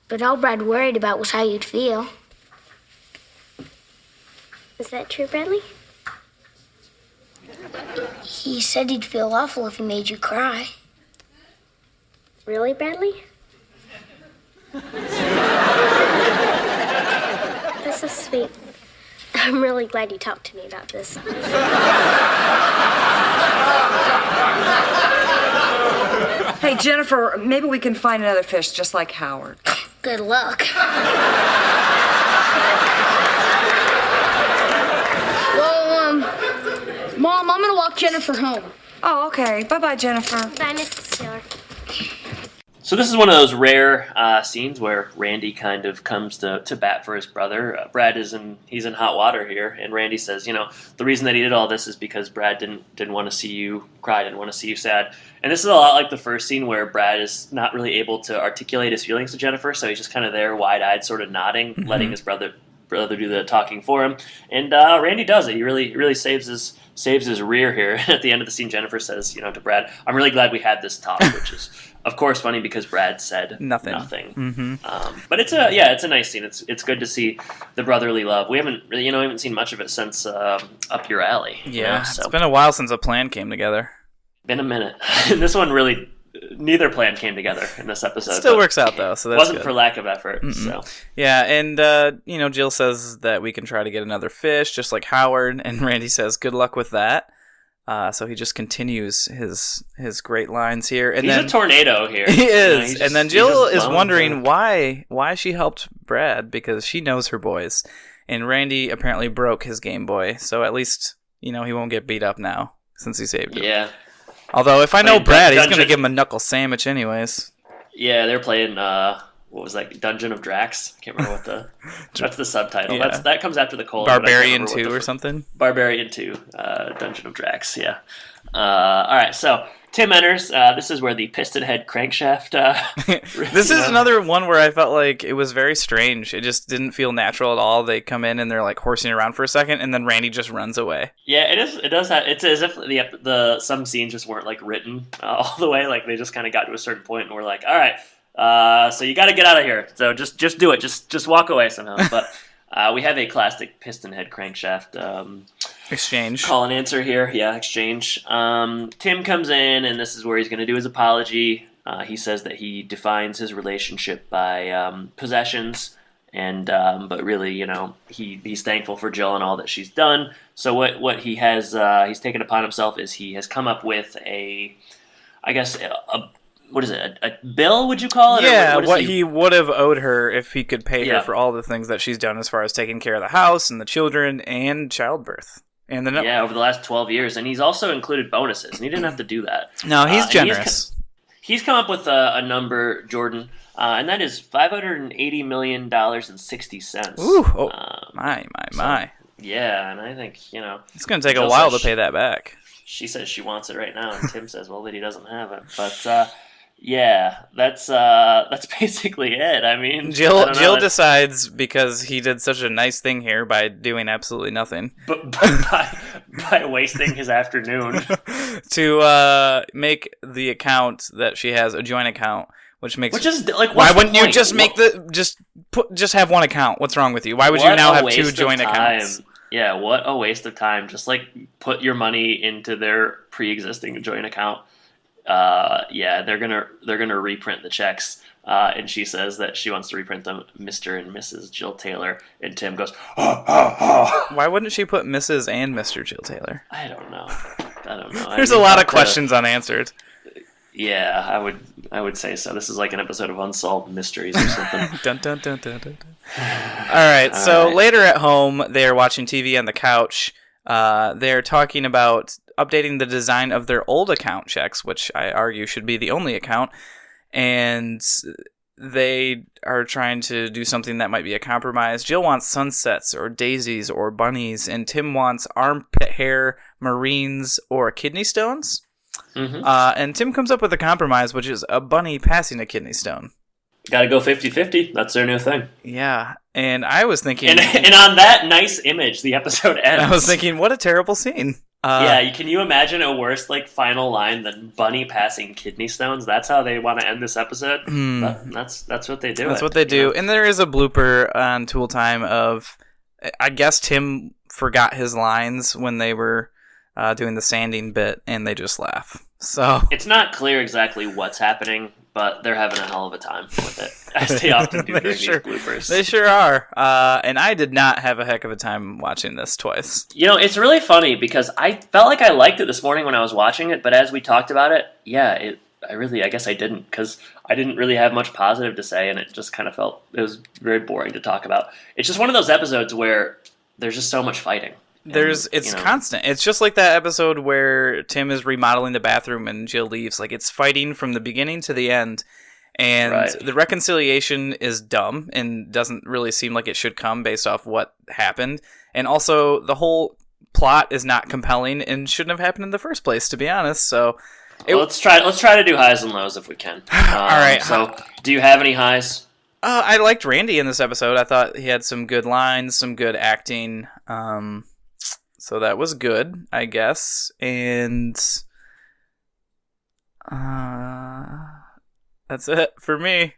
But all Brad worried about was how you'd feel. Is that true, Bradley? He said he'd feel awful if he made you cry. Really, Bradley? That's so sweet. I'm really glad you talked to me about this. Hey, Jennifer, maybe we can find another fish just like Howard. Good luck. Well, Mom, I'm gonna walk Jennifer home. Oh, okay. Bye-bye, Jennifer. Bye, Mrs. Taylor. So this is one of those rare scenes where Randy kind of comes to bat for his brother. Brad he's in hot water here, and Randy says, the reason that he did all this is because Brad didn't want to see you cry, didn't want to see you sad. And this is a lot like the first scene where Brad is not really able to articulate his feelings to Jennifer, so he's just kind of there, wide-eyed, sort of nodding, letting his brother do the talking for him. And Randy does it. He really saves his rear here. At the end of the scene, Jennifer says, to Brad, "I'm really glad we had this talk," which is, of course, funny because Brad said nothing. Mm-hmm. But it's a nice scene. It's good to see the brotherly love. We haven't seen much of it since Up Your Alley. Yeah, so. It's been a while since a plan came together. Been a minute. This one really, neither plan came together in this episode. Still works out though, so that's wasn't good. For lack of effort. Mm-mm. So yeah, and Jill says that we can try to get another fish, just like Howard, and Randy says, "Good luck with that." So he just continues his great lines here, and he's a tornado here. He is, and then Jill is wondering why she helped Brad because she knows her boys, and Randy apparently broke his Game Boy, so at least he won't get beat up now since he saved him. Yeah. Although if I know Brad, he's gonna give him a knuckle sandwich anyways. Yeah, they're playing. What was that? Dungeon of Drax. Can't remember what that's the subtitle. Yeah. That comes after the cold. Barbarian 2 or something. Barbarian 2, Dungeon of Drax. Yeah. All right. So Tim enters. This is where the piston head crankshaft. This is another one where I felt like it was very strange. It just didn't feel natural at all. They come in and they're like horsing around for a second, and then Randy just runs away. Yeah, it is. It does have. It's as if the some scenes just weren't like written all the way. Like they just kind of got to a certain point and we're like, all right. So you got to get out of here. So just do it. Just walk away somehow. But we have a classic piston head crankshaft exchange. Call and answer here. Yeah, exchange. Tim comes in, and this is where he's going to do his apology. He says that he defines his relationship by possessions, and but really, he's thankful for Jill and all that she's done. So what he has he's taken upon himself is he has come up with what is it? A bill? Would you call it? Yeah, what he would have owed her if he could pay her for all the things that she's done as far as taking care of the house and the children and childbirth. And over the last 12 years, and he's also included bonuses, and he didn't have to do that. No, he's generous. He's come up with a number, Jordan, and that is $580 million and 60 cents. Ooh, my. So, yeah, and I think it's going to take a while to pay that back. She says she wants it right now, and Tim says, well, that he doesn't have it, but. Yeah, that's basically it. I mean, Jill decides because he did such a nice thing here by doing absolutely nothing, but by wasting his afternoon to make the account that she has a joint account, which is like why wouldn't you just make just have one account? What's wrong with you? Why would you now have two joint accounts? Yeah, what a waste of time. Just like put your money into their pre-existing joint account. Yeah, they're gonna reprint the checks. And she says that she wants to reprint them, Mr. and Mrs. Jill Taylor. And Tim goes, Why wouldn't she put Mrs. and Mr. Jill Taylor? I don't know. There's a lot of questions unanswered. Yeah, I would say so. This is like an episode of Unsolved Mysteries or something. Dun, dun, dun, dun, dun, dun. All right, so later at home, they're watching TV on the couch. They're talking about updating the design of their old account checks, which I argue should be the only account. And they are trying to do something that might be a compromise. Jill wants sunsets or daisies or bunnies, and Tim wants armpit hair, marines, or kidney stones. Mm-hmm. And Tim comes up with a compromise, which is a bunny passing a kidney stone. Gotta go 50-50. That's their new thing. Yeah, and I was thinking... And on that nice image, the episode ends. I was thinking, what a terrible scene. Yeah, can you imagine a worse final line than bunny passing kidney stones? That's how they want to end this episode. That's what they do. That's what they do. And there is a blooper on Tool Time of, I guess Tim forgot his lines when they were doing the sanding bit, and they just laugh. So it's not clear exactly what's happening, but they're having a hell of a time with it, as they often do during these bloopers. They sure are. And I did not have a heck of a time watching this twice. It's really funny because I felt like I liked it this morning when I was watching it, but as we talked about it, I guess I didn't, because I didn't really have much positive to say, and it just kind of it was very boring to talk about. It's just one of those episodes where there's just so much fighting. It's constant. It's just like that episode where Tim is remodeling the bathroom and Jill leaves. Like, it's fighting from the beginning to the end. And the reconciliation is dumb and doesn't really seem like it should come based off what happened. And also, the whole plot is not compelling and shouldn't have happened in the first place, to be honest. So let's try to do highs and lows if we can. All right. So, do you have any highs? I liked Randy in this episode. I thought he had some good lines, some good acting. So that was good, I guess. And that's it for me.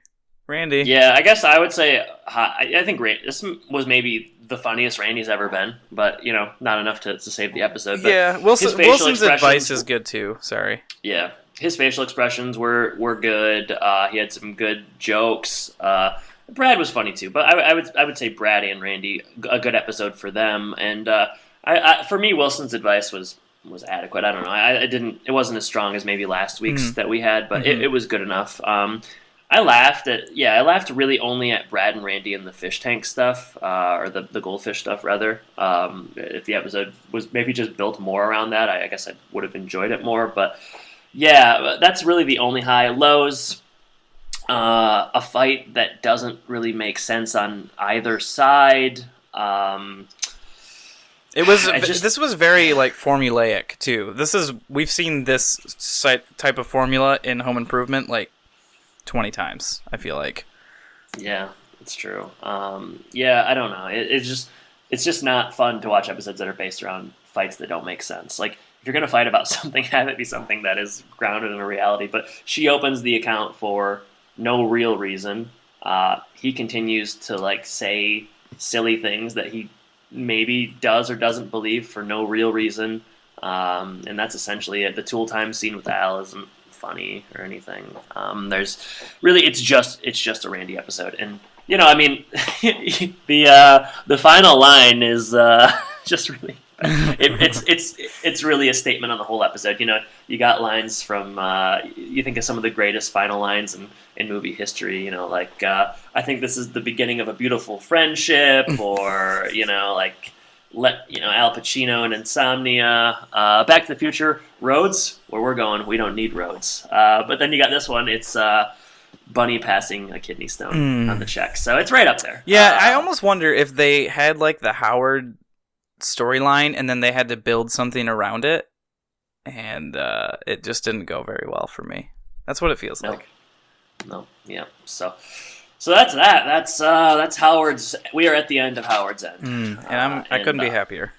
Randy. Yeah, I guess I would say I think this was maybe the funniest Randy's ever been, but not enough to save the episode. But yeah, Wilson's advice is good too. Sorry. Yeah, his facial expressions were good. He had some good jokes. Brad was funny too, but I would say Brad and Randy, a good episode for them. And for me, Wilson's advice was adequate. I don't know. It wasn't as strong as maybe last week's that we had, but it was good enough. I laughed really only at Brad and Randy and the fish tank stuff, or the goldfish stuff rather. If the episode was maybe just built more around that, I guess I would have enjoyed it more. But yeah, that's really the only high. Lows, a fight that doesn't really make sense on either side. This was very formulaic too. We've seen this type of formula in Home Improvement 20 times, I feel like. Yeah, it's true. I don't know. It's just not fun to watch episodes that are based around fights that don't make sense. If you're gonna fight about something, have it be something that is grounded in a reality. But she opens the account for no real reason. He continues to say silly things that he maybe does or doesn't believe for no real reason, and that's essentially it. The Tool Time scene with Al isn't funny or anything. It's just a Randy episode, and the final line is just really. It's really a statement on the whole episode. You got lines from you think of some of the greatest final lines in movie history. I think this is the beginning of a beautiful friendship, or Al Pacino in Insomnia, Back to the Future, roads where we're going. We don't need roads. But then you got this one. It's Bunny passing a kidney stone on the check, so it's right up there. Yeah, I almost wonder if they had the Howard storyline and then they had to build something around it, and it just didn't go very well for me. That's what it feels like. No, yeah. So that's that. That's Howard's. We are at the end of Howard's End, and I couldn't be happier.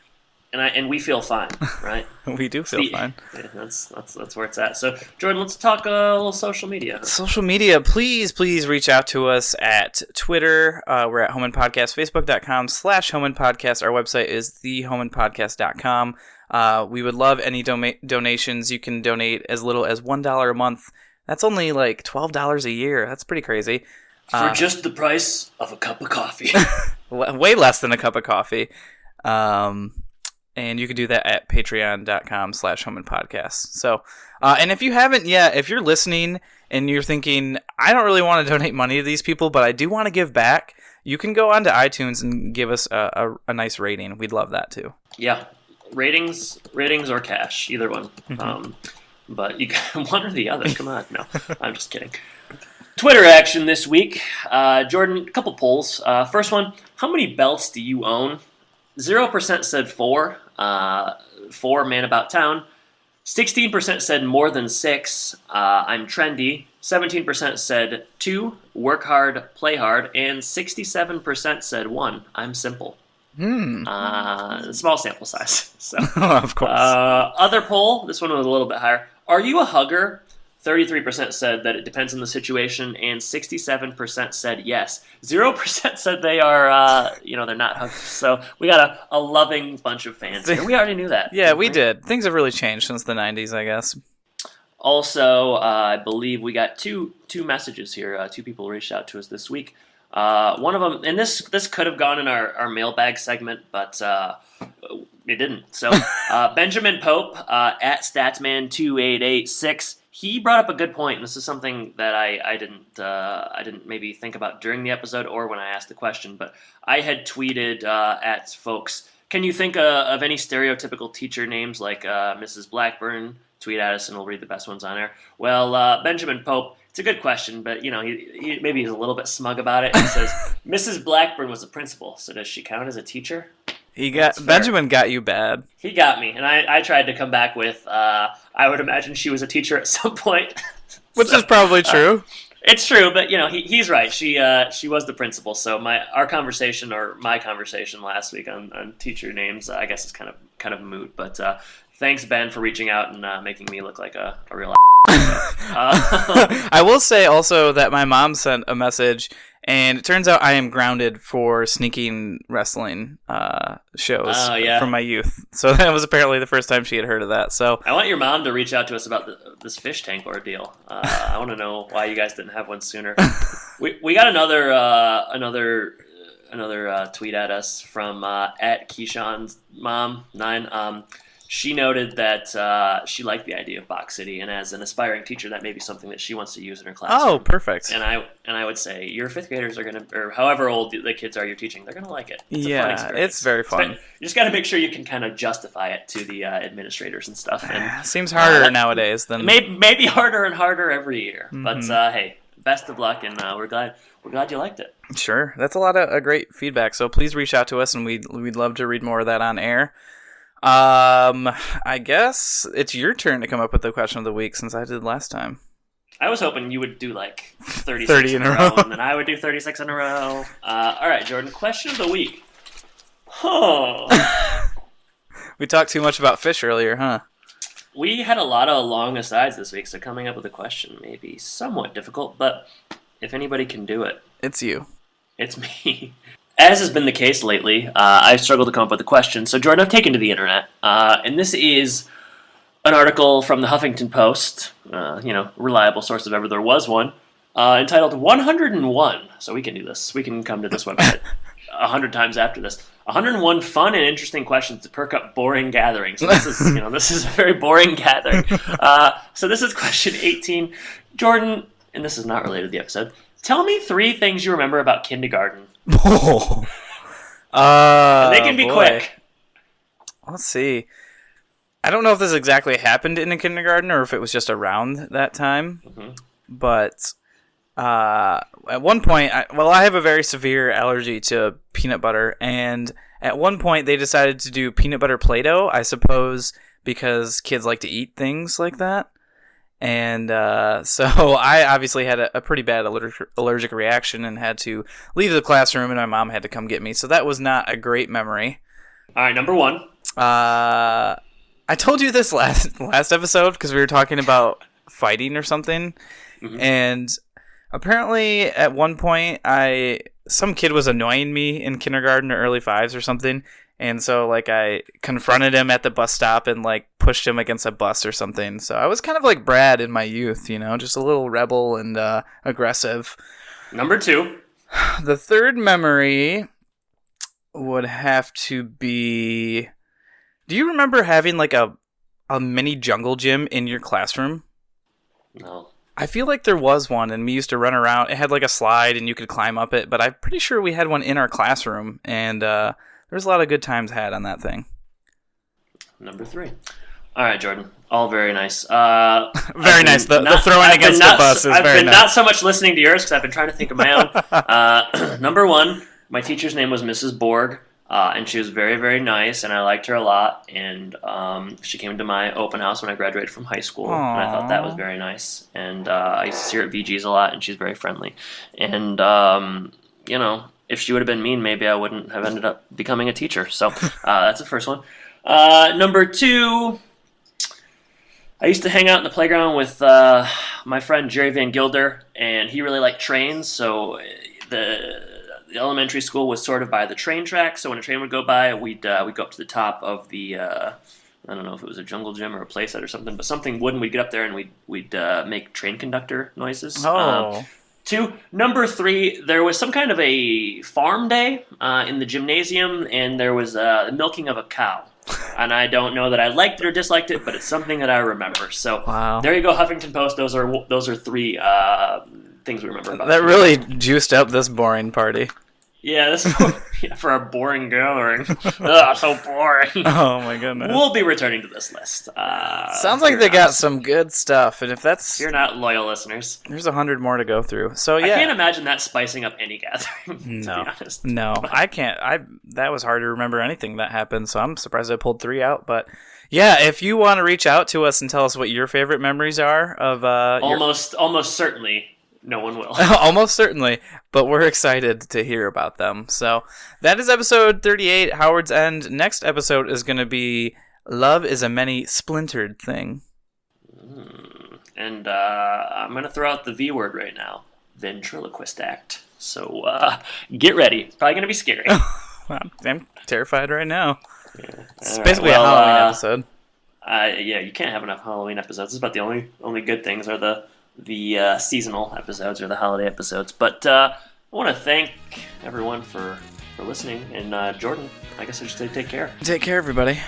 and we feel fine, right? We do feel fine. Yeah, that's where it's at. So, Jordan, let's talk a little social media. Social media, please reach out to us at Twitter. We're at Home and Podcast, Facebook.com/Home and Podcast. Our website is thehomeandpodcast.com. We would love any donations. You can donate as little as $1 a month. That's only like $12 a year. That's pretty crazy. For just the price of a cup of coffee. Way less than a cup of coffee. And you can do that at patreon.com/Home and Podcast. So, and if you haven't yet, if you're listening and you're thinking, I don't really want to donate money to these people, but I do want to give back, you can go onto iTunes and give us a nice rating. We'd love that too. Yeah. Ratings or cash, either one. Mm-hmm. But you got one or the other. Come on. No, I'm just kidding. Twitter action this week. Jordan, a couple polls. First one, how many belts do you own? 0% said 4. 4, man about town. 16% said more than 6. I'm trendy. 17% said 2. Work hard, play hard. And 67% said 1. I'm simple. Small sample size. So, of course. Other poll, this one was a little bit higher. Are you a hugger? 33% said that it depends on the situation, and 67% said yes. 0% said they are, they're not huggers. So we got a loving bunch of fans here. We already knew that. Yeah, we did. Things have really changed since the 90s, I guess. Also, I believe we got two messages here. 2 people reached out to us this week. One of them, and this could have gone in our mailbag segment, but it didn't. So Benjamin Pope at Statsman2886. He brought up a good point, and this is something that I didn't maybe think about during the episode or when I asked the question, but I had tweeted at folks, can you think of any stereotypical teacher names like Mrs. Blackburn? Tweet at us and we'll read the best ones on air. Well, Benjamin Pope, it's a good question, but he maybe he's a little bit smug about it. He says, Mrs. Blackburn was a principal, so does she count as a teacher? Benjamin got you bad. He got me, and I tried to come back with, I would imagine she was a teacher at some point. Which is probably true. It's true, but he's right. She was the principal. So my conversation last week on teacher names, I guess is kind of moot. But thanks, Ben, for reaching out and making me look like a real. I will say also that my mom sent a message, and it turns out I am grounded for sneaking wrestling shows from my youth. So that was apparently the first time she had heard of that. So I want your mom to reach out to us about this fish tank ordeal. I want to know why you guys didn't have one sooner. We got another tweet at us from at Keyshawn's mom 9. She noted that she liked the idea of Box City, and as an aspiring teacher, that may be something that she wants to use in her classroom. Oh, perfect. And I would say your 5th graders are going to, or however old the kids are you're teaching, they're going to like it. It's a fun experience. It's very fun. You just got to make sure you can kind of justify it to the administrators and stuff. And seems harder nowadays than maybe harder and harder every year. Mm-hmm. But hey, best of luck, and we're glad you liked it. Sure, that's a lot of great feedback. So please reach out to us, and we'd love to read more of that on air. I guess it's your turn to come up with the question of the week since I did last time. I was hoping you would do like 30 in a row, and then I would do 36 in a row. All right, Jordan, question of the week. We talked too much about fish earlier, huh? We had a lot of long asides this week, so coming up with a question may be somewhat difficult, but if anybody can do it, it's you. It's me. As has been the case lately, I've struggled to come up with a question. So, Jordan, I've taken to the internet, and this is an article from the Huffington Post, reliable source if ever there was one, entitled 101. So we can do this. We can come to this website 100 times after this. 101 fun and interesting questions to perk up boring gatherings. So this is, this is a very boring gathering. So this is question 18. Jordan, and this is not related to the episode, tell me 3 things you remember about kindergarten. They can be quick. Let's see. I don't know if this exactly happened in a kindergarten or if it was just around that time. Mm-hmm. But at one point, I have a very severe allergy to peanut butter. And at one point, they decided to do peanut butter Play-Doh, I suppose, because kids like to eat things like that. And so I obviously had a pretty bad allergic reaction and had to leave the classroom, and my mom had to come get me. So that was not a great memory. All right, number 1. I told you this last episode because we were talking about fighting or something, and apparently at one point some kid was annoying me in kindergarten or early fives or something, and so like I confronted him at the bus stop and like pushed him against a bus or something. So I was kind of like Brad in my youth, just a little rebel and aggressive. Number 2. The third memory would have to be... Do you remember having like a mini jungle gym in your classroom? No. I feel like there was one, and we used to run around. It had like a slide, and you could climb up it, but I'm pretty sure we had one in our classroom, and there was a lot of good times had on that thing. Number 3. All right, Jordan. All very nice. Very nice. The throwing against the bus is very nice. I've been not so much listening to yours because I've been trying to think of my own. Number 1, my teacher's name was Mrs. Borg. And she was very, very nice, and I liked her a lot. And she came to my open house when I graduated from high school, and I thought that was very nice. And I used to see her at VG's a lot, and she's very friendly. And, if she would have been mean, maybe I wouldn't have ended up becoming a teacher. So that's the first one. Number 2, I used to hang out in the playground with my friend Jerry Van Gilder, and he really liked trains, so the elementary school was sort of by the train track, so when a train would go by, we'd go up to the top of the, I don't know if it was a jungle gym or a playset or something, but something wooden. We'd get up there and we'd make train conductor noises. Oh. 2, number 3, there was some kind of a farm day in the gymnasium, and there was the milking of a cow. And I don't know that I liked it or disliked it, but it's something that I remember. So There you go, Huffington Post. Those are 3 things we remember about. That really juiced up this boring party. Yeah, for a boring gathering. Ugh, so boring. Oh my goodness. We'll be returning to this list. Sounds like they got some good stuff, and if that's... You're not loyal listeners. There's 100 more to go through. So yeah. I can't imagine that spicing up any gathering, to be honest. No, I can't. That was hard to remember anything that happened, so I'm surprised I pulled 3 out, but... Yeah, if you want to reach out to us and tell us what your favorite memories are of... Almost certainly... No one will. Almost certainly, but we're excited to hear about them. So that is episode 38, Howard's End. Next episode is going to be Love is a Many Splintered Thing. And I'm going to throw out the V word right now. Ventriloquist act. So get ready. It's probably going to be scary. I'm terrified right now. Yeah. It's basically a Halloween episode. Yeah, you can't have enough Halloween episodes. It's about the only good things are the seasonal episodes or the holiday episodes. But I want to thank everyone for listening. And Jordan, I guess I should say take care. Take care, everybody.